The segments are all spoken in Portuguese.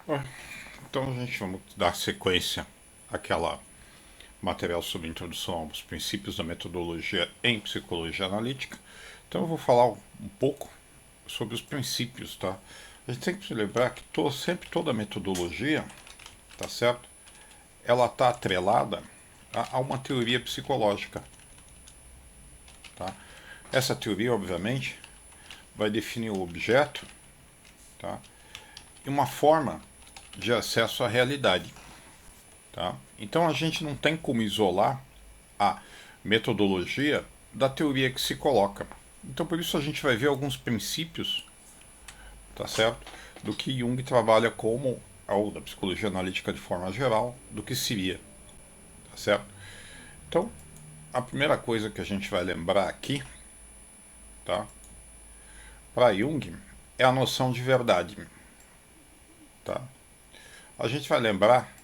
Ah, Então a gente vamos dar sequência àquela material sobre introdução aos princípios da metodologia em psicologia analítica. Então eu vou falar um pouco sobre os princípios, tá? A gente tem que se lembrar que sempre toda metodologia, tá certo? Ela está atrelada a uma teoria psicológica, tá? Essa teoria, obviamente, vai definir o objeto, tá? E uma forma de acesso à realidade. Tá? Então a gente não tem como isolar a metodologia da teoria que se coloca. Então por isso a gente vai ver alguns princípios, tá certo? Do que Jung trabalha como, ou da psicologia analítica de forma geral, do que seria, tá certo? Então a primeira coisa que a gente vai lembrar aqui, tá? Para Jung é a noção de verdade, tá? A gente vai lembrar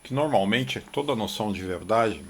que normalmente toda noção de verdade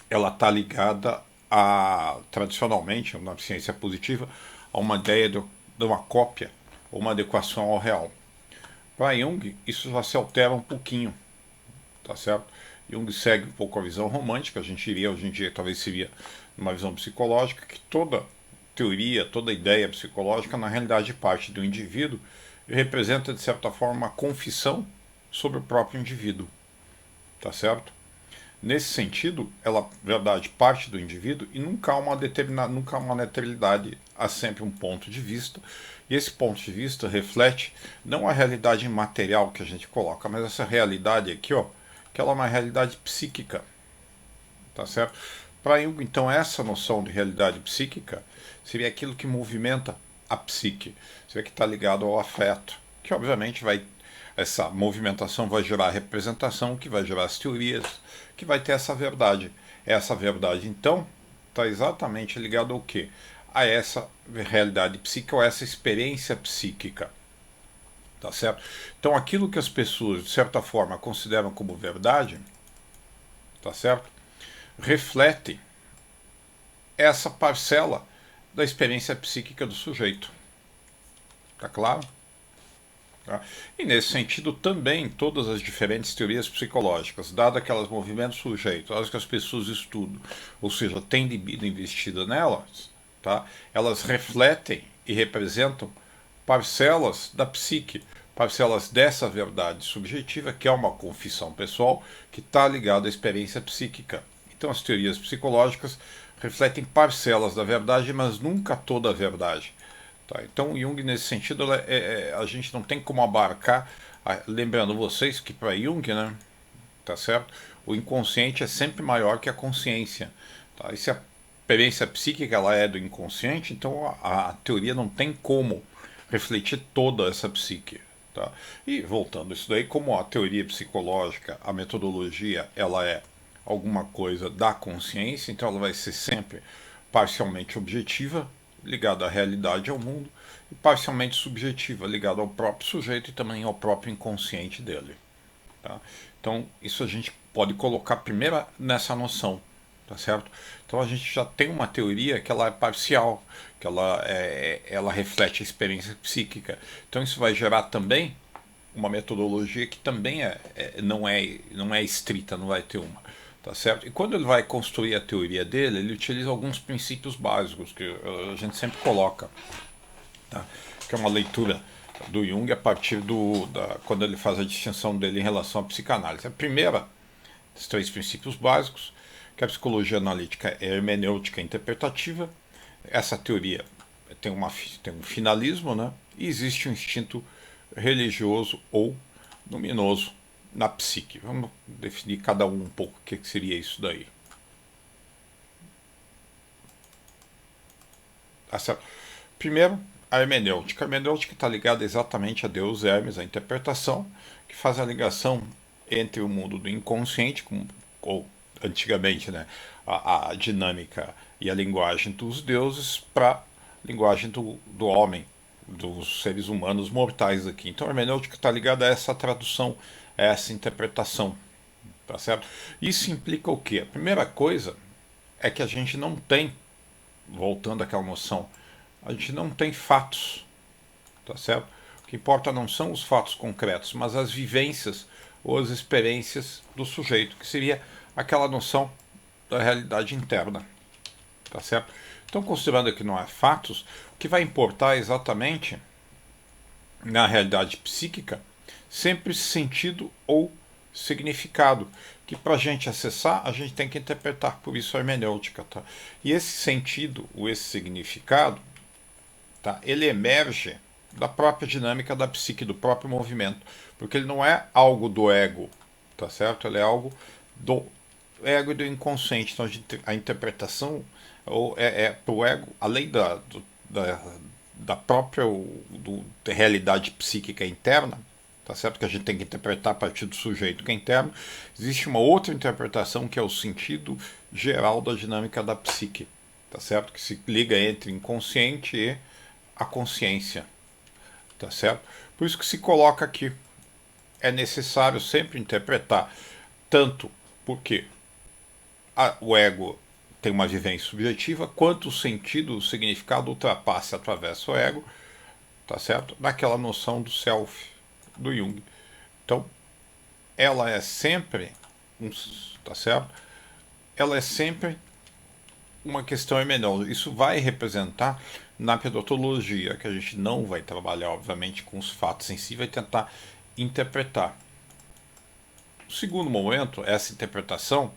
ela está ligada a, tradicionalmente, na ciência positiva, a uma ideia de uma cópia ou uma adequação ao real. Para Jung, isso já se altera um pouquinho, tá certo? Jung segue um pouco a visão romântica, a gente iria hoje em dia, talvez seria uma visão psicológica, que toda teoria, toda ideia psicológica, na realidade, parte do indivíduo e representa, de certa forma, uma confissão sobre o próprio indivíduo, tá certo? Nesse sentido, ela, verdade, parte do indivíduo e nunca há uma neutralidade, há sempre um ponto de vista. E esse ponto de vista reflete não a realidade material que a gente coloca, mas essa realidade aqui, ó, que ela é uma realidade psíquica, tá certo? Para Jung, então, essa noção de realidade psíquica seria aquilo que movimenta a psique, seria que está ligado ao afeto, que obviamente vai essa movimentação vai gerar representação, que vai gerar as teorias, que vai ter essa verdade. Essa verdade, então, está exatamente ligada ao quê? A essa realidade psíquica ou essa experiência psíquica. Tá certo? Então, aquilo que as pessoas, de certa forma, consideram como verdade, tá certo? Reflete essa parcela da experiência psíquica do sujeito. Tá claro? Tá? E nesse sentido também todas as diferentes teorias psicológicas, dado aquelas movimentos sujeitos, as que as pessoas estudam, ou seja, têm libido investida nelas, tá? Elas refletem e representam parcelas da psique, parcelas dessa verdade subjetiva, que é uma confissão pessoal, que está ligada à experiência psíquica. Então as teorias psicológicas refletem parcelas da verdade, mas nunca toda a verdade. Tá? Então, Jung, nesse sentido, a gente não tem como abarcar. Lembrando vocês que para Jung, né, tá certo? O inconsciente é sempre maior que a consciência. Tá? E se a experiência psíquica ela é do inconsciente, então a teoria não tem como refletir toda essa psique. Tá? E voltando a isso daí, como a teoria psicológica, a metodologia, ela é alguma coisa da consciência, então ela vai ser sempre parcialmente objetiva, ligada à realidade, ao mundo, e parcialmente subjetiva, ligada ao próprio sujeito e também ao próprio inconsciente dele. Tá? Então, isso a gente pode colocar primeiro nessa noção, tá certo? Então, a gente já tem uma teoria que ela é parcial, que ela reflete a experiência psíquica. Então, isso vai gerar também uma metodologia que também não é estrita, não vai ter uma. Tá certo? E quando ele vai construir a teoria dele, ele utiliza alguns princípios básicos que a gente sempre coloca, tá? Que é uma leitura do Jung a partir quando ele faz a distinção dele em relação à psicanálise. A primeira dos três princípios básicos, que a psicologia analítica é hermenêutica interpretativa. Essa teoria tem um finalismo, né? E existe um instinto religioso ou luminoso na psique. Vamos definir cada um pouco o que seria isso daí. Primeiro, a hermenêutica. A hermenêutica está ligada exatamente a Deus Hermes, a interpretação, que faz a ligação entre o mundo do inconsciente, ou antigamente, né, a dinâmica e a linguagem dos deuses, para a linguagem do homem, dos seres humanos mortais aqui. Então a hermenêutica está ligada a essa tradução, a essa interpretação. Tá certo? Isso implica o quê? A primeira coisa é que a gente não tem, voltando àquela noção, a gente não tem fatos, tá certo? que importa não são os fatos concretos, mas as vivências ou as experiências do sujeito, que seria aquela noção da realidade interna, tá certo? Então, considerando que não há fatos, o que vai importar exatamente na realidade psíquica sempre sentido ou significado, que para a gente acessar, a gente tem que interpretar por isso a hermenêutica. Tá? E esse sentido, ou esse significado, tá? Ele emerge da própria dinâmica da psique, do próprio movimento, porque ele não é algo do ego, tá certo? Ele é algo do ego e do inconsciente. Então a interpretação é para o ego, além da própria da realidade psíquica interna, tá certo? Que a gente tem que interpretar a partir do sujeito que é interno. Existe uma outra interpretação que é o sentido geral da dinâmica da psique, tá certo? Que se liga entre inconsciente e a consciência, tá certo? Por isso que se coloca aqui, é necessário sempre interpretar, tanto porque o ego tem uma vivência subjetiva, quanto o sentido, o significado ultrapassa através do ego, tá certo? Naquela noção do self, do Jung. Então, ela é sempre, tá certo? Ela é sempre uma questão hermenêutica. Isso vai representar na pedotologia, que a gente não vai trabalhar, obviamente, com os fatos em si, vai tentar interpretar. O segundo momento, essa interpretação,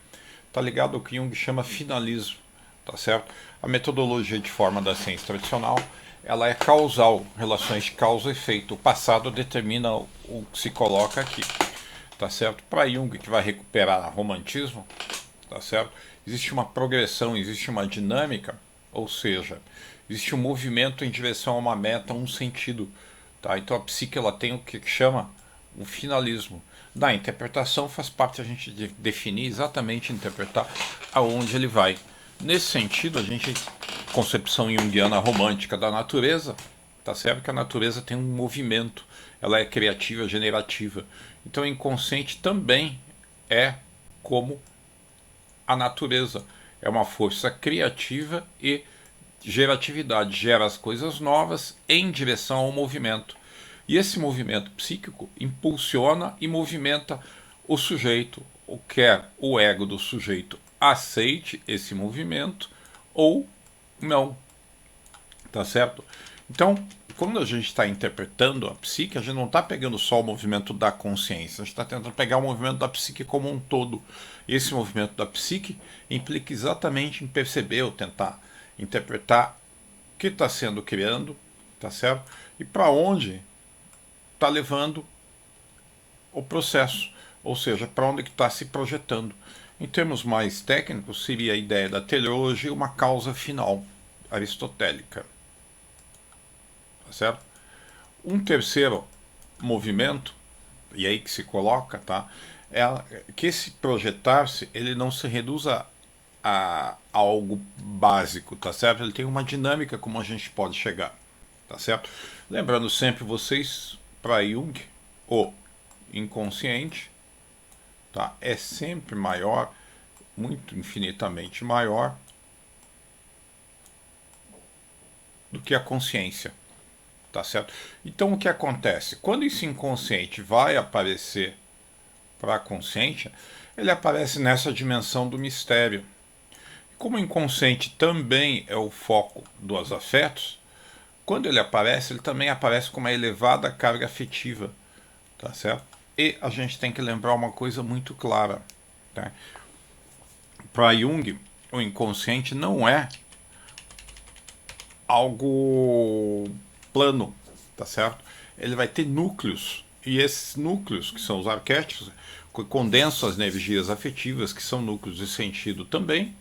está ligado ao que Jung chama finalismo, tá certo? A metodologia de forma da ciência tradicional, ela é causal, relações de causa e efeito. O passado determina o que se coloca aqui, tá certo? Para Jung, que vai recuperar o romantismo, tá certo? Existe uma progressão, existe uma dinâmica, ou seja, existe um movimento em direção a uma meta, um sentido, tá? Então a psique ela tem o que chama o finalismo. Da interpretação faz parte a gente definir exatamente, interpretar aonde ele vai. Nesse sentido, a gente, concepção junguiana romântica da natureza, tá certo? Que a natureza tem um movimento, ela é criativa, generativa. Então o inconsciente também é como a natureza, é uma força criativa e geratividade, gera as coisas novas em direção ao movimento. E esse movimento psíquico impulsiona e movimenta o sujeito, quer o ego do sujeito aceite esse movimento ou não, tá certo? Então, quando a gente está interpretando a psique, a gente não está pegando só o movimento da consciência, a gente está tentando pegar o movimento da psique como um todo. Esse movimento da psique implica exatamente em perceber ou tentar interpretar o que está sendo criando, tá certo? E para onde está levando o processo, ou seja, para onde está se projetando. Em termos mais técnicos, seria a ideia da teleologia uma causa final aristotélica. Tá certo? Um terceiro movimento, e aí que se coloca, tá? É que esse projetar-se, ele não se reduz a algo básico, tá certo? Ele tem uma dinâmica como a gente pode chegar, tá certo? Lembrando sempre vocês, para Jung, o inconsciente, tá? É sempre maior, muito infinitamente maior do que a consciência, tá certo? Então o que acontece? Quando esse inconsciente vai aparecer para a consciência, ele aparece nessa dimensão do mistério. Como o inconsciente também é o foco dos afetos, quando ele também aparece com uma elevada carga afetiva, tá certo? E a gente tem que lembrar uma coisa muito clara, tá? Para Jung, o inconsciente não é algo plano, tá certo? Ele vai ter núcleos, e esses núcleos, que são os arquétipos, condensam as energias afetivas, que são núcleos de sentido também,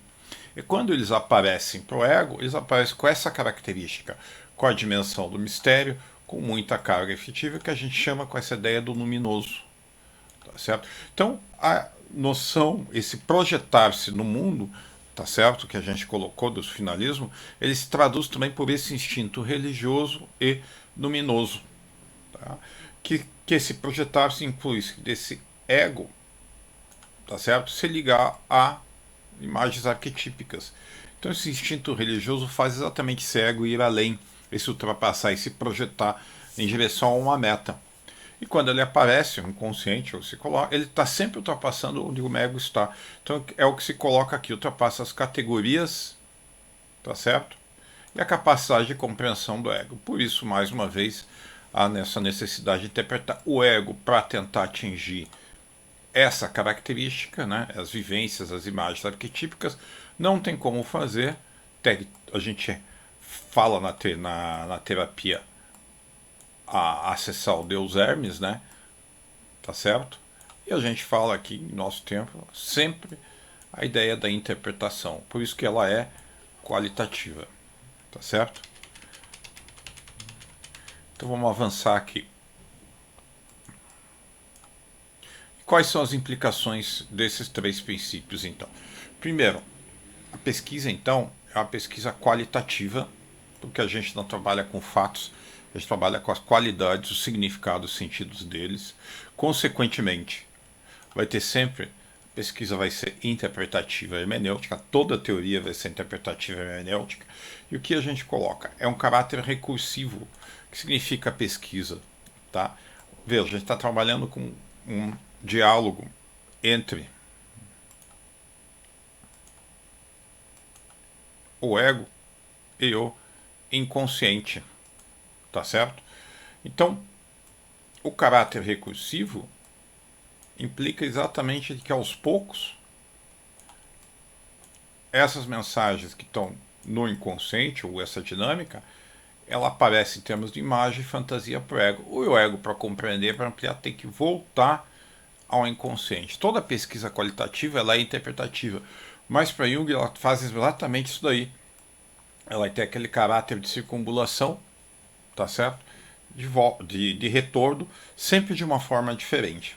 e quando eles aparecem para o ego, eles aparecem com essa característica, com a dimensão do mistério, com muita carga afetiva, que a gente chama com essa ideia do luminoso, tá certo? Então, a noção, esse projetar-se no mundo, tá certo, que a gente colocou do finalismo, ele se traduz também por esse instinto religioso e luminoso, tá? Que esse projetar-se inclui desse ego, tá certo, se ligar a imagens arquetípicas. Então esse instinto religioso faz exatamente esse ego ir além, esse ultrapassar e se projetar em direção a uma meta. E quando ele aparece, o inconsciente, ou se coloca, ele está sempre ultrapassando onde o ego está. Então é o que se coloca aqui, ultrapassa as categorias, tá certo? E a capacidade de compreensão do ego. Por isso, mais uma vez, há nessa necessidade de interpretar o ego para tentar atingir essa característica, né? As vivências, as imagens arquetípicas, não tem como fazer. A gente fala na terapia a acessar o Deus Hermes, né? Tá certo? E a gente fala aqui, em nosso tempo, sempre a ideia da interpretação. Por isso que ela é qualitativa. Tá certo? Então vamos avançar aqui. Quais são as implicações desses três princípios, então? Primeiro, a pesquisa, então, é uma pesquisa qualitativa, porque a gente não trabalha com fatos, a gente trabalha com as qualidades, os significados, os sentidos deles. Consequentemente, vai ter sempre, a pesquisa vai ser interpretativa e hermenêutica, toda a teoria vai ser interpretativa e hermenêutica. E o que a gente coloca? É um caráter recursivo, que significa pesquisa. Tá? Veja, a gente está trabalhando com um diálogo entre o ego e o inconsciente, tá certo? Então, o caráter recursivo implica exatamente que aos poucos essas mensagens que estão no inconsciente, ou essa dinâmica, ela aparece em termos de imagem e fantasia para o ego. O ego, para compreender, para ampliar, tem que voltar ao inconsciente. Toda pesquisa qualitativa ela é interpretativa, mas para Jung ela faz exatamente isso daí. Ela tem aquele caráter de circunambulação, tá certo? De retorno, sempre de uma forma diferente.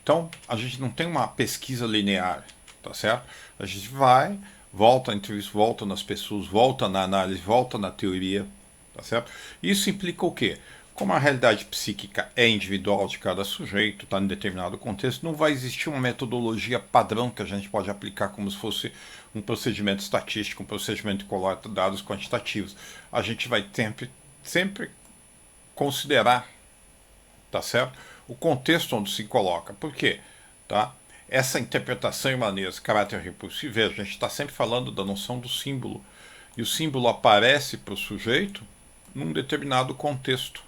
Então, a gente não tem uma pesquisa linear, tá certo? A gente vai, volta entre isso, volta nas pessoas, volta na análise, volta na teoria, tá certo? Isso implica o quê? Como a realidade psíquica é individual de cada sujeito, está em determinado contexto, não vai existir uma metodologia padrão que a gente pode aplicar como se fosse um procedimento estatístico, um procedimento de coleta de dados quantitativos. A gente vai sempre considerar, tá certo? O contexto onde se coloca. Por quê? Tá? Essa interpretação e maneira, esse caráter repulsivo, veja, a gente está sempre falando da noção do símbolo. E o símbolo aparece para o sujeito num determinado contexto.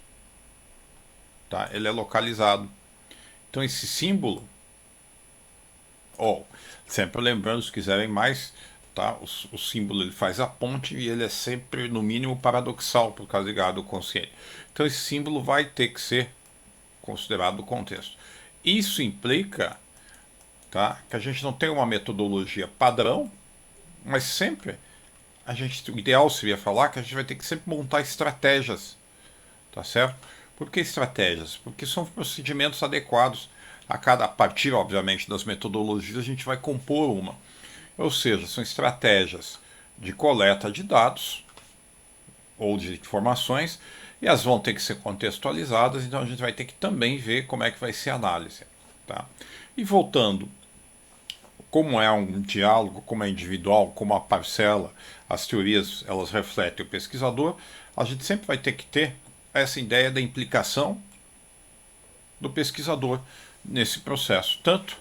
Tá? Ele é localizado. Então esse símbolo, sempre lembrando, se quiserem mais, tá? O símbolo ele faz a ponte e ele é sempre, no mínimo, paradoxal, por causa ligado ao consciente. Então esse símbolo vai ter que ser considerado o contexto. Isso implica, tá, que a gente não tem uma metodologia padrão, mas sempre o ideal seria falar que a gente vai ter que sempre montar estratégias, tá certo? Por que estratégias? Porque são procedimentos adequados. A partir, obviamente, das metodologias, a gente vai compor uma. Ou seja, são estratégias de coleta de dados ou de informações, e elas vão ter que ser contextualizadas, então a gente vai ter que também ver como é que vai ser a análise. Tá? E voltando, como é um diálogo, como é individual, como a parcela, as teorias elas refletem o pesquisador, a gente sempre vai ter que ter essa ideia da implicação do pesquisador nesse processo. Tanto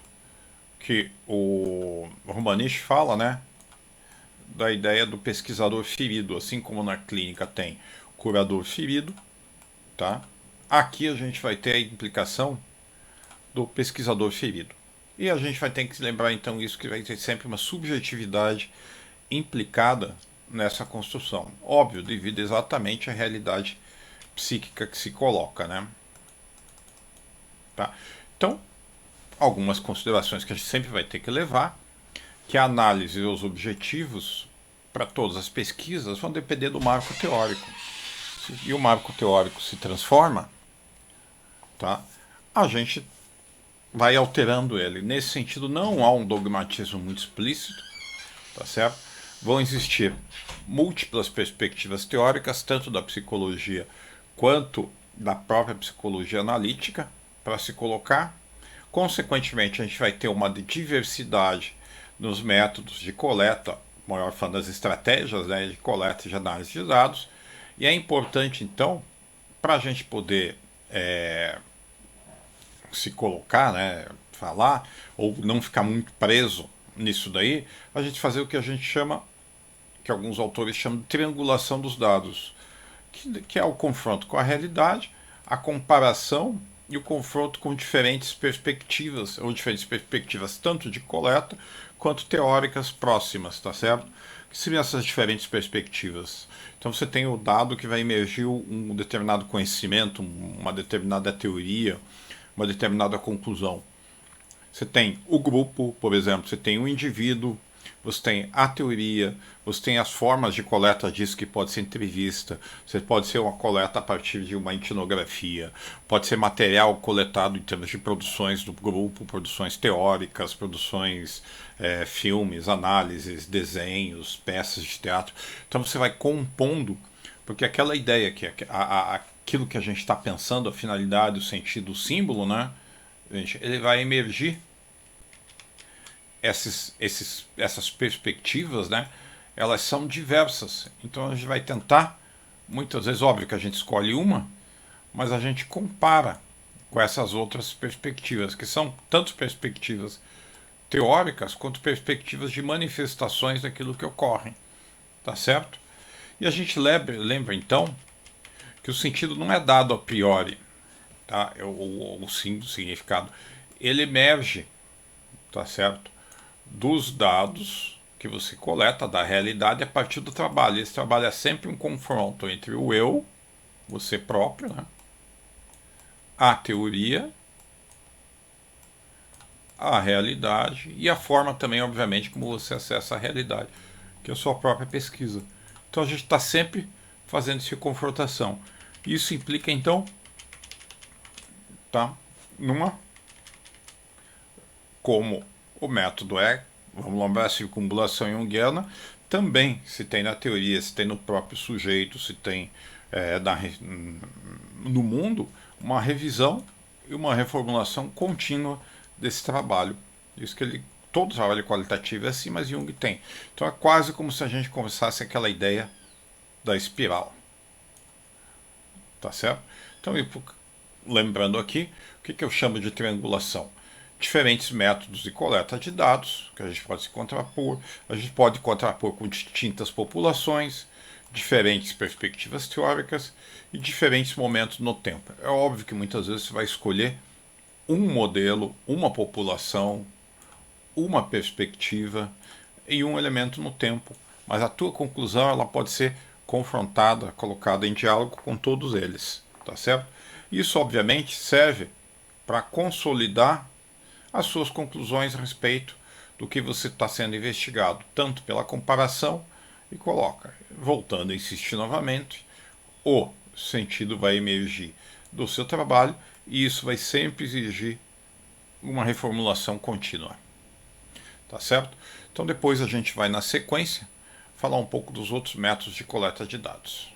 que o Romanich fala, né, da ideia do pesquisador ferido, assim como na clínica tem curador ferido, tá? Aqui a gente vai ter a implicação do pesquisador ferido. E a gente vai ter que lembrar então isso, que vai ter sempre uma subjetividade implicada nessa construção. Óbvio, devido exatamente à realidade psíquica que se coloca, né? Tá? Então, algumas considerações que a gente sempre vai ter que levar, que a análise e os objetivos para todas as pesquisas vão depender do marco teórico. E o marco teórico se transforma, tá? A gente vai alterando ele. Nesse sentido, não há um dogmatismo muito explícito, tá certo? Vão existir múltiplas perspectivas teóricas, tanto da psicologia quanto da própria psicologia analítica, para se colocar. Consequentemente, a gente vai ter uma diversidade nos métodos de coleta, maior fã das estratégias, né, de coleta e de análise de dados, E é importante, então, para a gente poder se colocar, né, falar, ou não ficar muito preso nisso daí, a gente fazer o que a gente chama, que alguns autores chamam de triangulação dos dados, que é o confronto com a realidade, a comparação e o confronto com diferentes perspectivas, ou diferentes perspectivas tanto de coleta quanto teóricas próximas, tá certo? Que seriam essas diferentes perspectivas? Então você tem o dado que vai emergir um determinado conhecimento, uma determinada teoria, uma determinada conclusão. Você tem o grupo, por exemplo, você tem o indivíduo, você tem a teoria, você tem as formas de coleta disso que pode ser entrevista, você pode ser uma coleta a partir de uma etnografia, pode ser material coletado em termos de produções do grupo, produções teóricas, produções, filmes, análises, desenhos, peças de teatro. Então você vai compondo, porque aquela ideia que aquilo que a gente está pensando, a finalidade, o sentido, o símbolo, né? Ele vai emergir essas perspectivas, né? Elas são diversas. Então a gente vai tentar, muitas vezes, óbvio que a gente escolhe uma, mas a gente compara com essas outras perspectivas, que são tanto perspectivas teóricas quanto perspectivas de manifestações daquilo que ocorre. Tá certo? E a gente lembra então, que o sentido não é dado a priori, tá? O significado, ele emerge, tá certo? Dos dados que você coleta da realidade a partir do trabalho. Esse trabalho é sempre um confronto entre o eu, você próprio, né? A teoria, a realidade e a forma também, obviamente, como você acessa a realidade, que é a sua própria pesquisa. Então a gente está sempre fazendo essa confrontação. Isso implica, então, tá? Como o método vamos lembrar, a circunambulação junguiana, também se tem na teoria, se tem no próprio sujeito, se tem no mundo, uma revisão e uma reformulação contínua desse trabalho. Isso que todo trabalho qualitativo é assim, mas Jung tem. Então é quase como se a gente começasse aquela ideia da espiral. Tá certo? Então, lembrando aqui, o que eu chamo de triangulação? Diferentes métodos de coleta de dados, que a gente pode se contrapor, a gente pode contrapor com distintas populações, diferentes perspectivas teóricas e diferentes momentos no tempo. É óbvio que muitas vezes você vai escolher um modelo, uma população, uma perspectiva e um elemento no tempo, mas a tua conclusão ela pode ser confrontada, colocada em diálogo com todos eles, tá certo? Isso obviamente serve para consolidar as suas conclusões a respeito do que você está sendo investigado, tanto pela comparação e coloca, voltando a insistir novamente, o sentido vai emergir do seu trabalho e isso vai sempre exigir uma reformulação contínua. Tá certo? Então depois a gente vai na sequência falar um pouco dos outros métodos de coleta de dados.